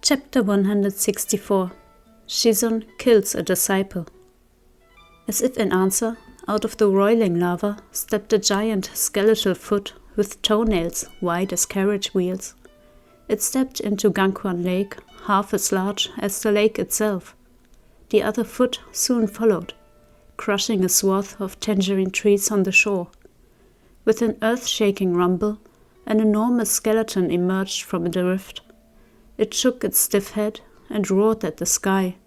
Chapter 164. Shizun kills a disciple. As if in answer, out of the roiling lava stepped a giant skeletal foot with toenails wide as carriage wheels. It stepped into Gangquan Lake, half as large as the lake itself. The other foot soon followed, crushing a swath of tangerine trees on the shore. With an earth-shaking rumble, an enormous skeleton emerged from the rift. It shook its stiff head and roared at the sky,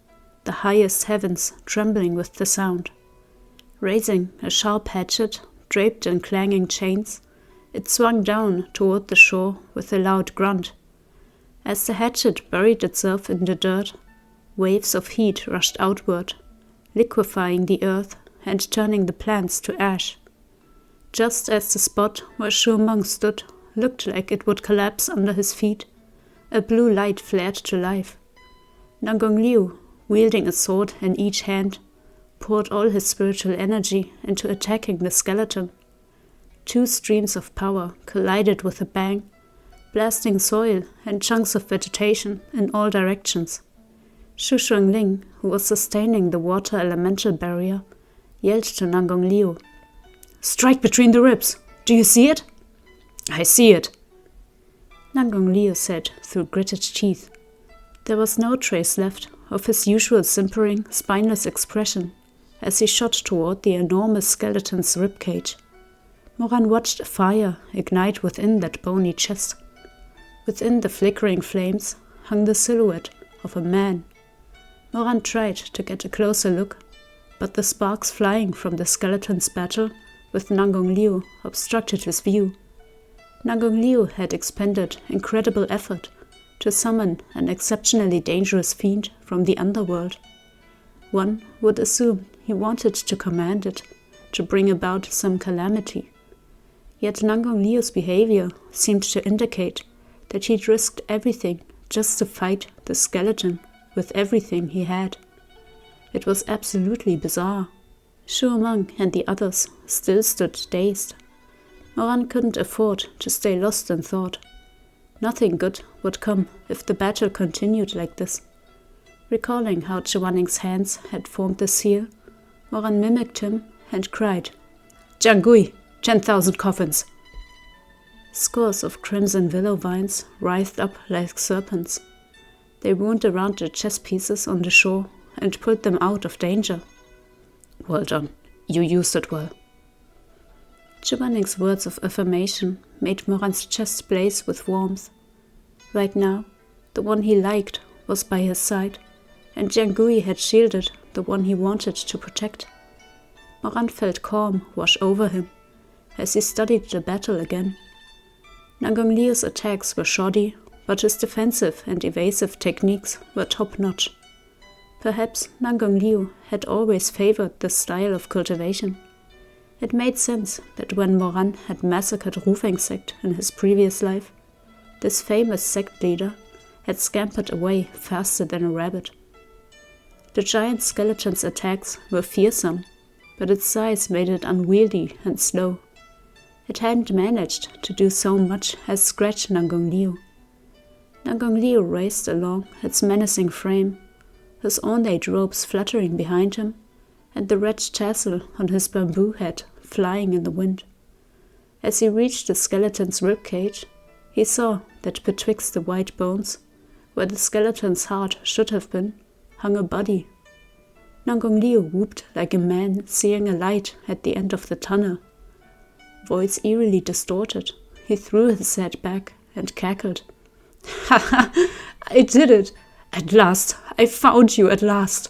the highest heavens trembling with the sound. Raising a sharp hatchet draped in clanging chains, it swung down toward the shore with a loud grunt. As the hatchet buried itself in the dirt, waves of heat rushed outward, liquefying the earth and turning the plants to ash. Just as the spot where Shu Meng stood looked like it would collapse under his feet, a blue light flared to life. Nangong Liu, wielding a sword in each hand, poured all his spiritual energy into attacking the skeleton. Two streams of power collided with a bang, blasting soil and chunks of vegetation in all directions. Shu Ling, who was sustaining the water elemental barrier, yelled to Nangong Liu, "Strike between the ribs! Do you see it?" "I see it," Nangong Liu said through gritted teeth. There was no trace left of his usual simpering, spineless expression as he shot toward the enormous skeleton's ribcage. Moran watched a fire ignite within that bony chest. Within the flickering flames hung the silhouette of a man. Moran tried to get a closer look, but the sparks flying from the skeleton's battle with Nangong Liu obstructed his view. Nangong Liu had expended incredible effort to summon an exceptionally dangerous fiend from the underworld. One would assume he wanted to command it to bring about some calamity. Yet Nangong Liu's behavior seemed to indicate that he'd risked everything just to fight the skeleton with everything he had. It was absolutely bizarre. Shu Meng and the others still stood dazed. Moran couldn't afford to stay lost in thought. Nothing good would come if the battle continued like this. Recalling how Chuaning's hands had formed the seal, Moran mimicked him and cried, "Jiangui, 10,000 coffins!" Scores of crimson willow vines writhed up like serpents. They wound around the chess pieces on the shore and pulled them out of danger. "Well done. You used it well." Chuaning's words of affirmation made Moran's chest blaze with warmth. Right now, the one he liked was by his side, and Jiangui had shielded the one he wanted to protect. Moran felt calm wash over him as he studied the battle again. Nangong Liu's attacks were shoddy, but his defensive and evasive techniques were top-notch. Perhaps Nangong Liu had always favored this style of cultivation. It made sense that when Moran had massacred Rufeng Sect in his previous life, this famous sect leader had scampered away faster than a rabbit. The giant skeleton's attacks were fearsome, but its size made it unwieldy and slow. It hadn't managed to do so much as scratch Nangong Liu. Nangong Liu raced along its menacing frame, his ornate robes fluttering behind him, and the red tassel on his bamboo hat flying in the wind. As he reached the skeleton's ribcage, he saw that betwixt the white bones, where the skeleton's heart should have been, hung a body. Nangong Liu whooped like a man seeing a light at the end of the tunnel. Voice eerily distorted, he threw his head back and cackled. "Ha ha! I did it! At last! I found you at last!"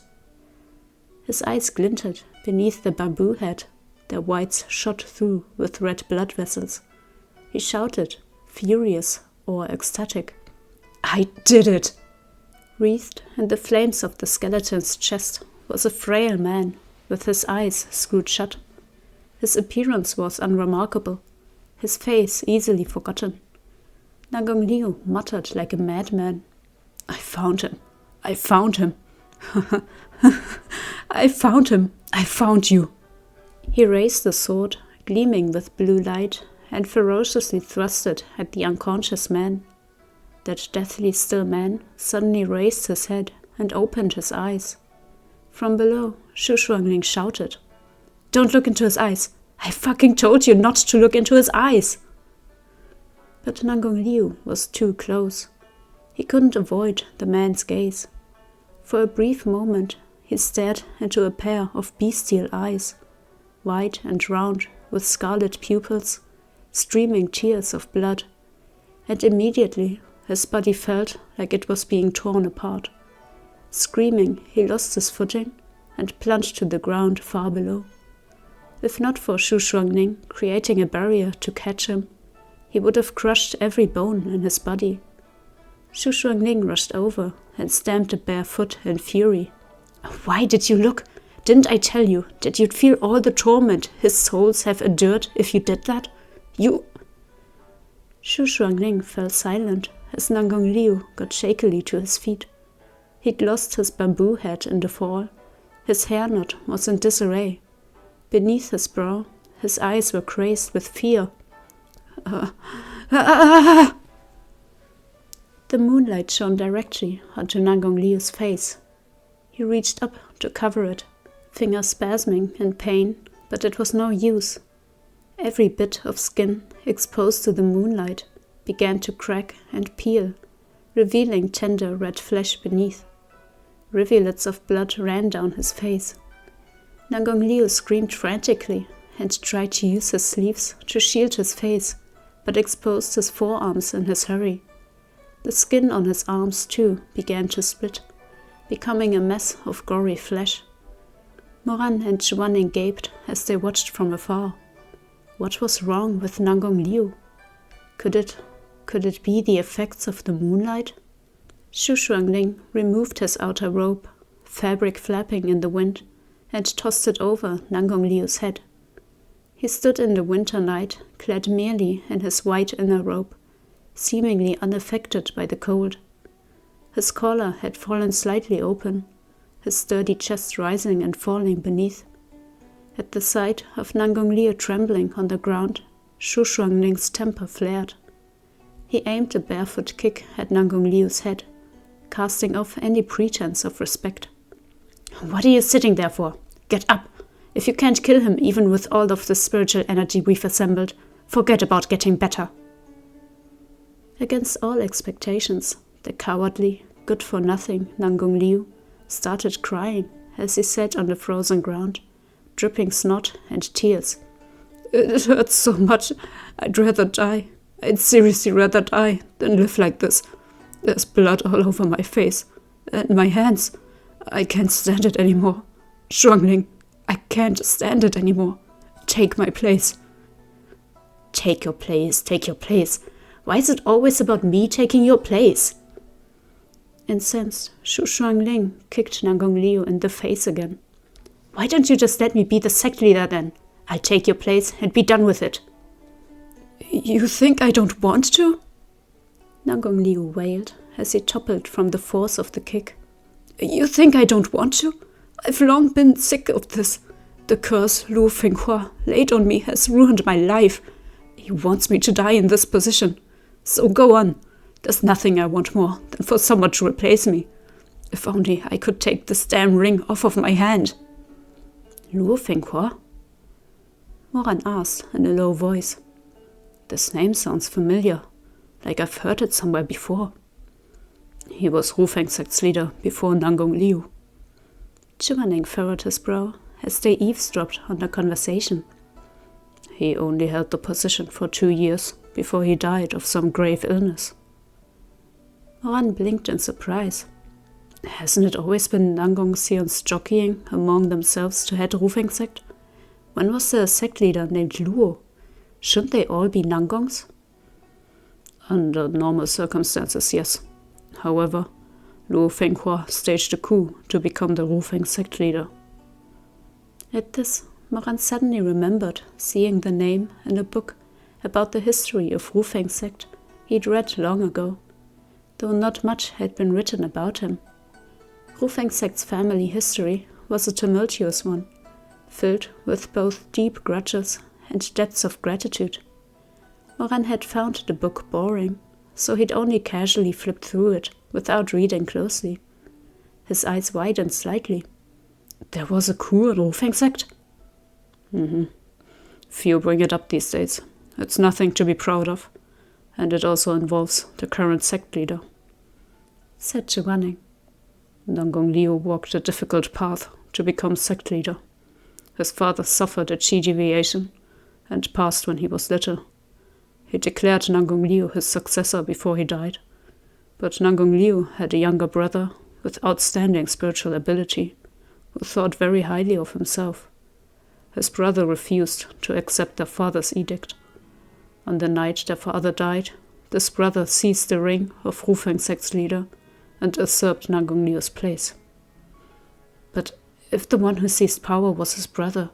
His eyes glinted beneath the bamboo hat, their whites shot through with red blood vessels. He shouted, furious or ecstatic. "I did it!" Wreathed in the flames of the skeleton's chest was a frail man with his eyes screwed shut. His appearance was unremarkable, his face easily forgotten. Nangong Liu muttered like a madman. "I found him! I found him! I found him! I found you!" He raised the sword, gleaming with blue light, and ferociously thrust it at the unconscious man. That deathly still man suddenly raised his head and opened his eyes. From below, Shu Shuangling shouted, "Don't look into his eyes! I fucking told you not to look into his eyes!" But Nangong Liu was too close. He couldn't avoid the man's gaze. For a brief moment, he stared into a pair of bestial eyes, wide and round with scarlet pupils, streaming tears of blood, and immediately his body felt like it was being torn apart. Screaming, he lost his footing and plunged to the ground far below. If not for Shu Shuangling creating a barrier to catch him, he would have crushed every bone in his body. Shu Shuangling rushed over and stamped a bare foot in fury. "Why did you look? Didn't I tell you that you'd feel all the torment his souls have endured if you did that? You—" Shu Shuangling fell silent as Nangong Liu got shakily to his feet. He'd lost his bamboo hat in the fall. His hair knot was in disarray. Beneath his brow, his eyes were crazed with fear. The moonlight shone directly onto Nangong Liu's face. He reached up to cover it, fingers spasming in pain, but it was no use. Every bit of skin exposed to the moonlight began to crack and peel, revealing tender red flesh beneath. Rivulets of blood ran down his face. Nangong Liu screamed frantically and tried to use his sleeves to shield his face, but exposed his forearms in his hurry. The skin on his arms, too, began to split, becoming a mess of gory flesh. Moran and Zhuaning gaped as they watched from afar. What was wrong with Nangong Liu? Could it be the effects of the moonlight? Shu Shuangling removed his outer robe, fabric flapping in the wind, and tossed it over Nangong Liu's head. He stood in the winter night, clad merely in his white inner robe, seemingly unaffected by the cold. His collar had fallen slightly open, his sturdy chest rising and falling beneath. At the sight of Nangong Liu trembling on the ground, Shu Shuangling's temper flared. He aimed a barefoot kick at Nangong Liu's head, casting off any pretense of respect. "What are you sitting there for? Get up! If you can't kill him even with all of the spiritual energy we've assembled, forget about getting better." Against all expectations, the cowardly, good-for-nothing Nangong Liu started crying as he sat on the frozen ground, dripping snot and tears. "It hurts so much. I'd rather die. I'd seriously rather die than live like this. There's blood all over my face and my hands. I can't stand it anymore. Shuangling, I can't stand it anymore. Take my place." Take your place, take your place. Why is it always about me taking your place? Incensed, Shu Shuangling kicked Nangong Liu in the face again. "Why don't you just let me be the sect leader then? I'll take your place and be done with it." "You think I don't want to?" Nangong Liu wailed as he toppled from the force of the kick. "You think I don't want to? I've long been sick of this. The curse Lu Fenghua laid on me has ruined my life. He wants me to die in this position. So go on. There's nothing I want more than for someone to replace me. If only I could take this damn ring off of my hand." "Lu Fenghua?" Moran asked in a low voice. "This name sounds familiar, like I've heard it somewhere before." "He was Rufeng Sect's leader before Nangong Liu." Zhuaning furrowed his brow as they eavesdropped on the conversation. "He only held the position for 2 years before he died of some grave illness." Moran blinked in surprise. Hasn't it always been Nangong Sion's jockeying among themselves to head Rufeng Sect? When was there a sect leader named Luo? Shouldn't they all be Nangongs? Under normal circumstances, yes. However, Lu Fenghua staged a coup to become the Rufeng Sect leader. At this, Moran suddenly remembered seeing the name in a book about the history of Rufeng Sect he'd read long ago, though not much had been written about him. Rufeng Sect's family history was a tumultuous one, filled with both deep grudges and depths of gratitude. Moran had found the book boring, so he'd only casually flipped through it without reading closely. His eyes widened slightly. There was a coup in Rufeng Sect? Few bring it up these days. It's nothing to be proud of, and it also involves the current sect leader, said Chiwaning. Nangong Liu walked a difficult path to become sect leader. His father suffered a chi deviation and passed when he was little. He declared Nangong Liu his successor before he died, but Nangong Liu had a younger brother with outstanding spiritual ability who thought very highly of himself. His brother refused to accept their father's edict. On the night their father died, this brother seized the ring of Rufeng Sect's leader and usurped Nangong Liu's place. But if the one who seized power was his brother,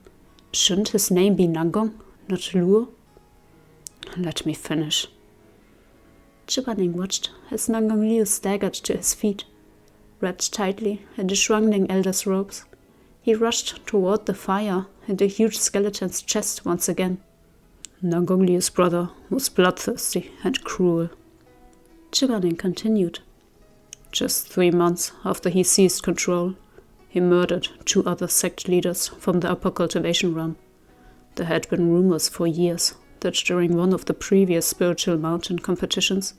shouldn't his name be Nangong, not Liu? Let me finish. Chiwaning watched as Nangong Liu staggered to his feet. Wrapped tightly in the shrunken elder's robes, he rushed toward the fire in the huge skeleton's chest once again. Nangong Liu's brother was bloodthirsty and cruel. Chiwaning continued. Just 3 months after he seized control, he murdered 2 other sect leaders from the upper cultivation realm. There had been rumors for years that during one of the previous spiritual mountain competitions,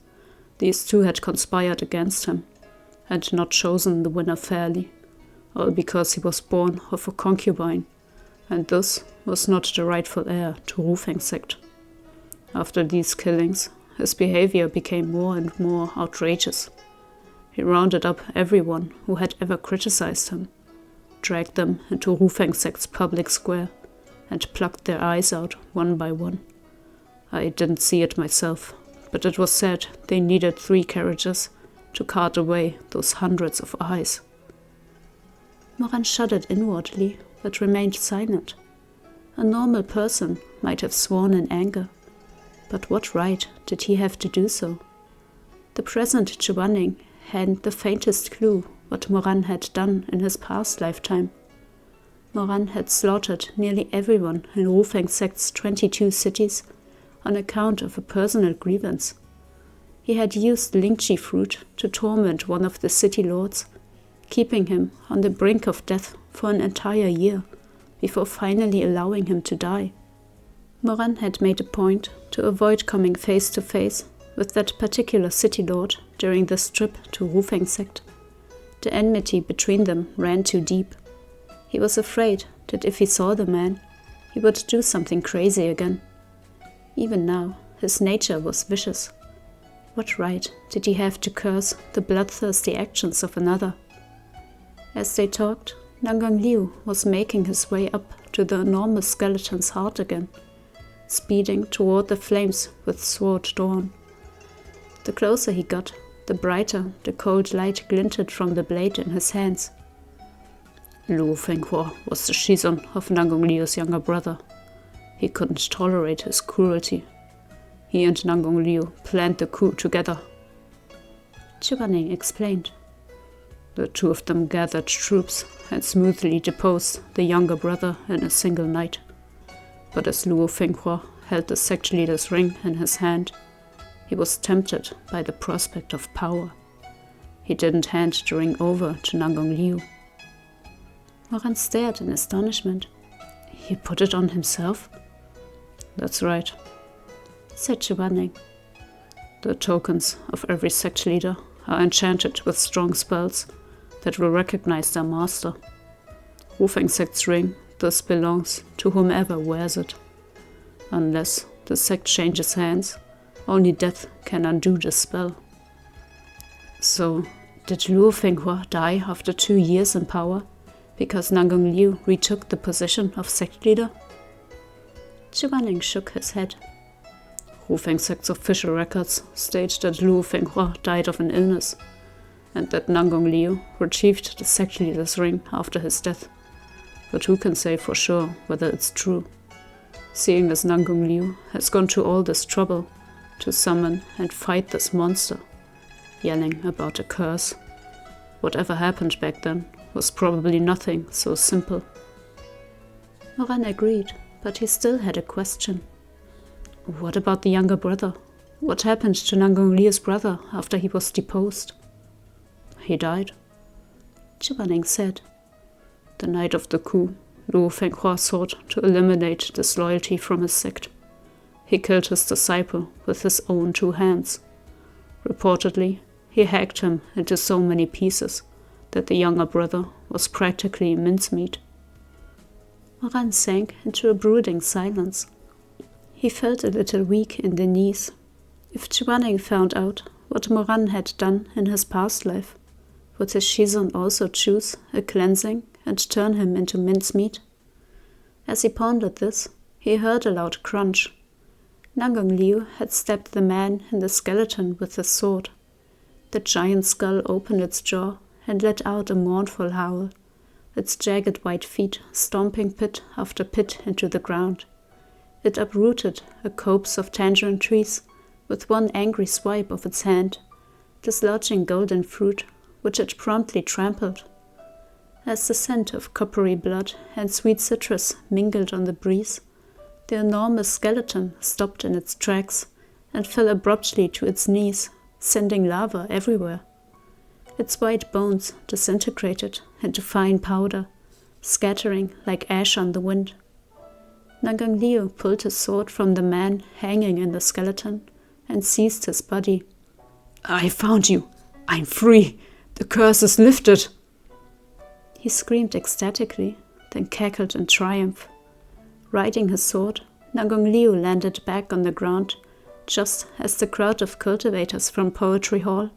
these 2 had conspired against him and not chosen the winner fairly, all because he was born of a concubine, and thus was not the rightful heir to Rufeng Sect. After these killings, his behavior became more and more outrageous. He rounded up everyone who had ever criticized him, dragged them into Rufeng Sect's public square, and plucked their eyes out one by one. I didn't see it myself, but it was said they needed 3 carriages to cart away those hundreds of eyes. Moran shuddered inwardly, but remained silent. A normal person might have sworn in anger, but what right did he have to do so? The present Chiwaning hadn't the faintest clue what Moran had done in his past lifetime. Moran had slaughtered nearly everyone in Rufeng Sect's 22 cities on account of a personal grievance. He had used lingchi fruit to torment one of the city lords, keeping him on the brink of death for an entire year before finally allowing him to die. Moran had made a point to avoid coming face to face with that particular city lord during this trip to Rufeng Sect. The enmity between them ran too deep. He was afraid that if he saw the man, he would do something crazy again. Even now, his nature was vicious. What right did he have to curse the bloodthirsty actions of another? As they talked, Nangong Liu was making his way up to the enormous skeleton's heart again, speeding toward the flames with sword drawn. The closer he got, the brighter the cold light glinted from the blade in his hands. Lu Fenghua was the Shizun of Nangong Liu's younger brother. He couldn't tolerate his cruelty. He and Nangong Liu planned the coup together. Chiwaning explained. The 2 of them gathered troops and smoothly deposed the younger brother in a single night. But as Luo Fenghua held the sect leader's ring in his hand, he was tempted by the prospect of power. He didn't hand the ring over to Nangong Liu. Moran stared in astonishment. He put it on himself? That's right, said Chiwaning. The tokens of every sect leader are enchanted with strong spells that will recognize their master. Rufeng Sect's ring thus belongs to whomever wears it. Unless the sect changes hands, only death can undo the spell. So, did Luo Fenghua die after 2 years in power because Nangong Liu retook the position of sect leader? Chiwaning shook his head. Rufeng Sect's official records state that Luo Fenghua died of an illness, and that Nangong Liu retrieved the sect leader's ring after his death. But who can say for sure whether it's true, seeing as Nangong Liu has gone to all this trouble to summon and fight this monster, yelling about a curse. Whatever happened back then was probably nothing so simple. Moran agreed, but he still had a question. What about the younger brother? what happened to Nangong Liu's brother after he was deposed?" "He died," Chuaning said. "The night of the coup, Lu Fenghua sought to eliminate disloyalty from his sect. He killed his disciple with his own 2 hands. Reportedly, he hacked him into so many pieces that the younger brother was practically mincemeat." Moran sank into a brooding silence. He felt a little weak in the knees. If Chuaning found out what Moran had done in his past life, would his Shizun also choose a cleansing and turn him into mincemeat? As he pondered this, he heard a loud crunch. Nangong Liu had stabbed the man in the skeleton with his sword. The giant skull opened its jaw and let out a mournful howl, its jagged white feet stomping pit after pit into the ground. It uprooted a copse of tangerine trees with one angry swipe of its hand, dislodging golden fruit, which it promptly trampled. As the scent of coppery blood and sweet citrus mingled on the breeze, the enormous skeleton stopped in its tracks and fell abruptly to its knees, sending lava everywhere. Its white bones disintegrated into fine powder, scattering like ash on the wind. Nangong Liu pulled his sword from the man hanging in the skeleton and seized his body. "I found you! I'm free! The curse is lifted!" He screamed ecstatically, then cackled in triumph. Riding his sword, Nangong Liu landed back on the ground just as the crowd of cultivators from Poetry Hall,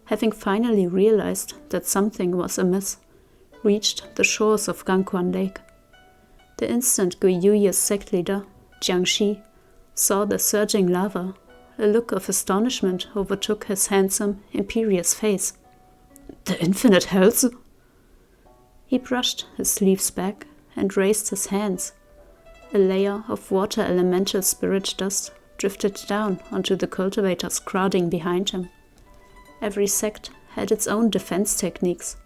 having finally realized that something was amiss, reached the shores of Gangguan Lake. The instant Guiyuye's sect leader, Jiangxi, saw the surging lava, a look of astonishment overtook his handsome, imperious face. "The infinite hells?" He brushed his sleeves back and raised his hands. A layer of water elemental spirit dust drifted down onto the cultivators crowding behind him. Every sect had its own defense techniques.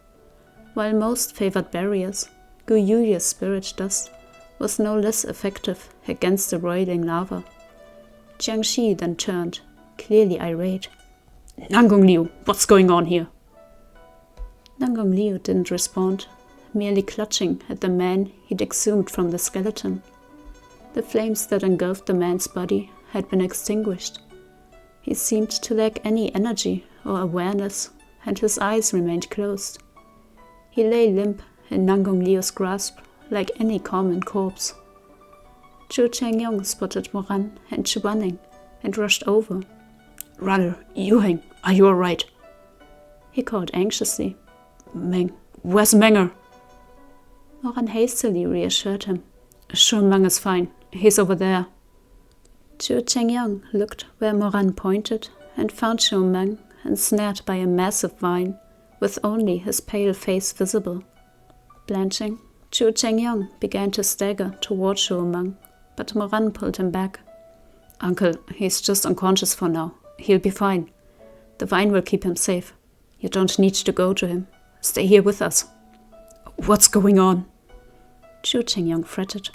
While most favored barriers, Guiyuye's spirit dust was no less effective against the roiling lava. Jiangxi then turned, clearly irate. "Nangong Liu, what's going on here?" Nangong Liu didn't respond, merely clutching at the man he'd exhumed from the skeleton. The flames that engulfed the man's body had been extinguished. He seemed to lack any energy or awareness, and his eyes remained closed. He lay limp in Nangong Liu's grasp, like any common corpse. Zhu Chengyong spotted Moran and Chuaning and rushed over. "Runner, Yuheng, are you all right?" He called anxiously. "Meng, where's Menger?" Moran hastily reassured him. "Sure, Meng is fine. He's over there." Zhu Chengyong looked where Moran pointed and found Zhou Meng ensnared by a massive vine, with only his pale face visible. Blanching, Zhu Chengyong began to stagger toward Zhou Meng, but Moran pulled him back. "Uncle, he's just unconscious for now. He'll be fine. The vine will keep him safe. You don't need to go to him. Stay here with us." "What's going on?" Zhu Chengyong fretted.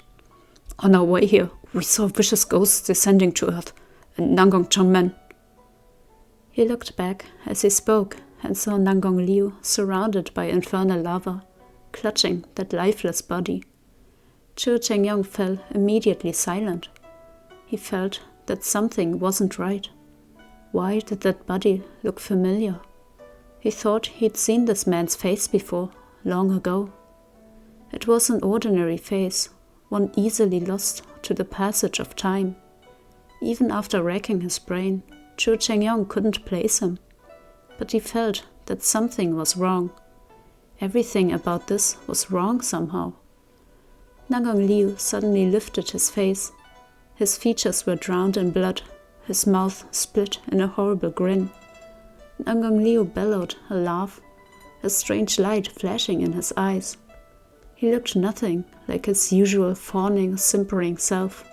"On our way here, we saw vicious ghosts descending to earth, and Nangong Chongmen." He looked back as he spoke and saw Nangong Liu surrounded by infernal lava, clutching that lifeless body. Zhu Chengyong fell immediately silent. He felt that something wasn't right. Why did that body look familiar? He thought he'd seen this man's face before, long ago. It was an ordinary face, one easily lost to the passage of time. Even after racking his brain, Zhu Chengyong couldn't place him. But he felt that something was wrong. Everything about this was wrong somehow. Nangong Liu suddenly lifted his face. His features were drowned in blood, his mouth split in a horrible grin. Nangong Liu bellowed a laugh, a strange light flashing in his eyes. He looked nothing like his usual fawning, simpering self.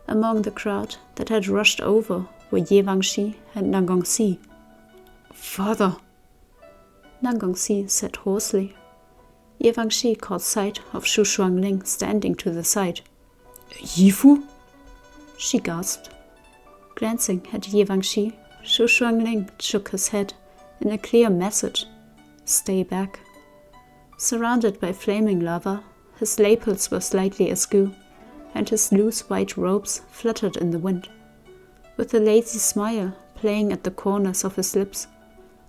Among the crowd that had rushed over were Ye Wangxi and Nangong Si. "Father," Nangong Si said hoarsely. Ye Wangxi caught sight of Shu Shuangling standing to the side. "Yifu?" she gasped. Glancing at Ye Wangxi, Xu Shuangling shook his head in a clear message. Stay back. Surrounded by flaming lava, his lapels were slightly askew, and his loose white robes fluttered in the wind. With a lazy smile playing at the corners of his lips,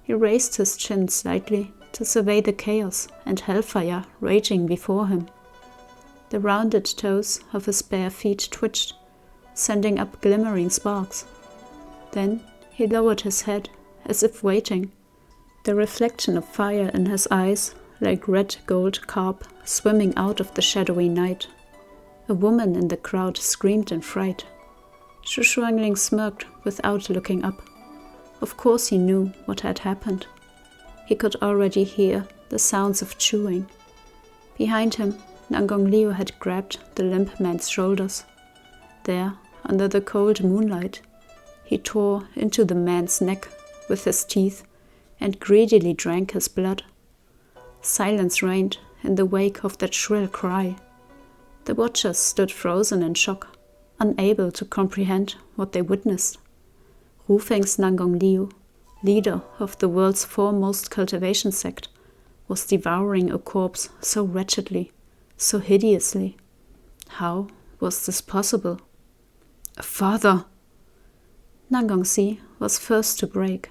he raised his chin slightly to survey the chaos and hellfire raging before him. The rounded toes of his bare feet twitched, sending up glimmering sparks. Then he lowered his head, as if waiting, the reflection of fire in his eyes like red gold carp swimming out of the shadowy night. A woman in the crowd screamed in fright. Xu Shuangling smirked without looking up. Of course he knew what had happened. He could already hear the sounds of chewing. Behind him, Nangong Liu had grabbed the limp man's shoulders. There, under the cold moonlight, he tore into the man's neck with his teeth and greedily drank his blood. Silence reigned in the wake of that shrill cry. The watchers stood frozen in shock, unable to comprehend what they witnessed. Rufeng's Nangong Liu, leader of the world's foremost cultivation sect, was devouring a corpse so wretchedly, so hideously. How was this possible? Father! Nangong Si was first to break.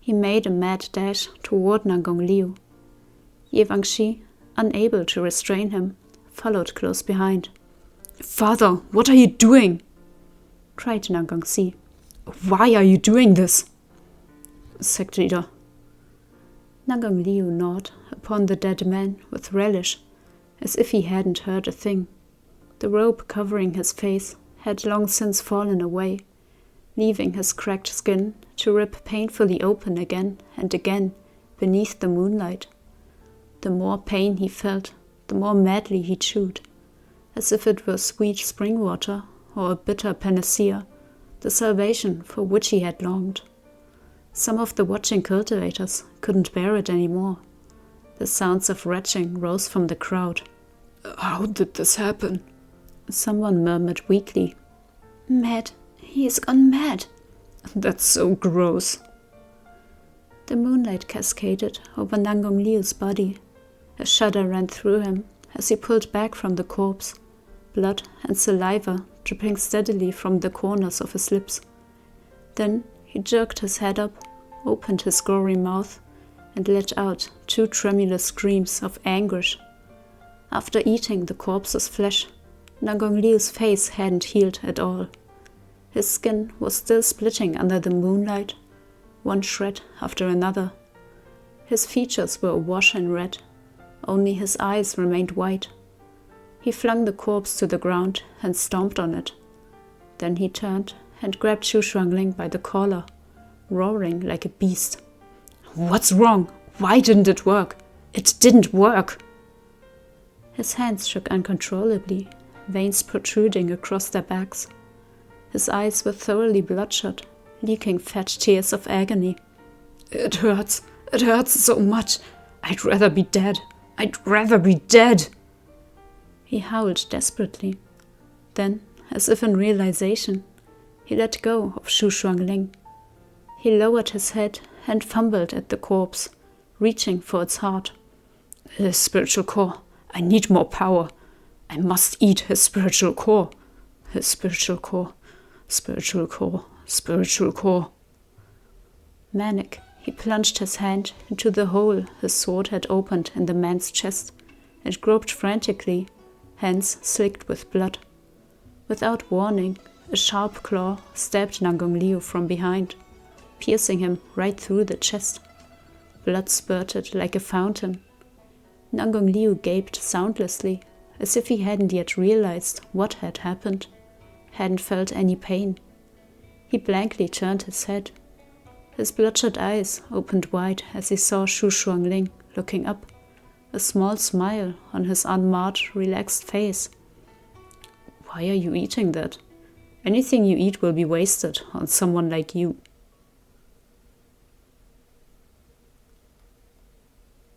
He made a mad dash toward Nangong Liu. Ye Wangxi, unable to restrain him, followed close behind. Father, what are you doing? Cried Nangong Si. Why are you doing this? Sect leader. Nangong Liu gnawed upon the dead man with relish, as if he hadn't heard a thing. The robe covering his face had long since fallen away, leaving his cracked skin to rip painfully open again and again beneath the moonlight. The more pain he felt, the more madly he chewed, as if it were sweet spring water or a bitter panacea, the salvation for which he had longed. Some of the watching cultivators couldn't bear it anymore. The sounds of retching rose from the crowd. How did this happen? Someone murmured weakly. Mad. He has gone mad. That's so gross. The moonlight cascaded over Nangong Liu's body. A shudder ran through him as he pulled back from the corpse, blood and saliva dripping steadily from the corners of his lips. Then he jerked his head up, opened his gory mouth, and let out 2 tremulous screams of anguish. After eating the corpse's flesh, Nangong Liu's face hadn't healed at all. His skin was still splitting under the moonlight, one shred after another. His features were awash in red. Only his eyes remained white. He flung the corpse to the ground and stomped on it. Then he turned and grabbed Xu Shuangling by the collar, roaring like a beast. What's wrong? Why didn't it work? It didn't work! His hands shook uncontrollably, veins protruding across their backs. His eyes were thoroughly bloodshot, leaking fat tears of agony. It hurts so much. I'd rather be dead. I'd rather be dead! He howled desperately. Then, as if in realization, he let go of Xu Shuangling. He lowered his head and fumbled at the corpse, reaching for its heart. His spiritual core. I need more power. I must eat his spiritual core. His spiritual core. Spiritual core. Spiritual core. Manic, he plunged his hand into the hole his sword had opened in the man's chest and groped frantically, hands slicked with blood. Without warning, a sharp claw stabbed Nangong Liu from behind, piercing him right through the chest. Blood spurted like a fountain. Nangong Liu gaped soundlessly, as if he hadn't yet realized what had happened, hadn't felt any pain. He blankly turned his head. His bloodshot eyes opened wide as he saw Xu Shuangling looking up, a small smile on his unmarred, relaxed face. Why are you eating that? Anything you eat will be wasted on someone like you.